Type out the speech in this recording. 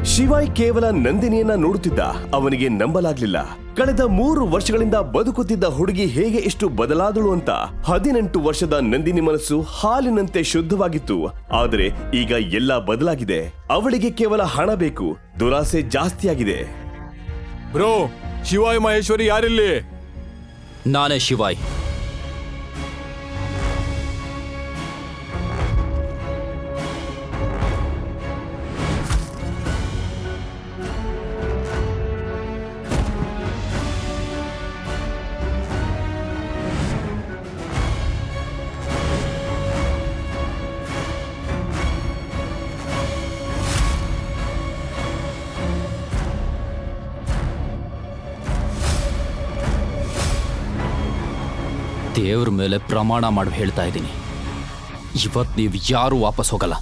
ಶಿವಾಯ್ ಕೇವಲ ನಂದಿನಿಯನ್ನ ನೋಡುತ್ತಿದ್ದ. ಅವನಿಗೆ ನಂಬಲಾಗ್ಲಿಲ್ಲ. ಕಳೆದ 3 ವರ್ಷಗಳಿಂದ ಬದುಕುತ್ತಿದ್ದ ಹುಡುಗಿ ಹೇಗೆ ಇಷ್ಟು ಬದಲಾದಳು ಅಂತ. 18 ವರ್ಷದ ನಂದಿನಿ ಮನಸ್ಸು ಹಾಲಿನಂತೆ ಶುದ್ಧವಾಗಿತ್ತು. ಆದರೆ ಈಗ ಎಲ್ಲ ಬದಲಾಗಿದೆ. ಅವಳಿಗೆ ಕೇವಲ ಹಣ ಬೇಕು. ದುರಾಸೆ ಜಾಸ್ತಿಯಾಗಿದೆ. ಬ್ರೋ, ಶಿವಾಯ್ ಮಹೇಶ್ವರಿ ಯಾರಿಲ್ಲಿ? ನಾನೇ ಶಿವಾಯ್. ದೇವ್ರ ಮೇಲೆ ಪ್ರಮಾಣ ಮಾಡಿ ಹೇಳ್ತಾ ಇದ್ದೀನಿ, ಇವತ್ತು ನೀವು ಯಾರೂ ವಾಪಸ್ ಹೋಗಲ್ಲ.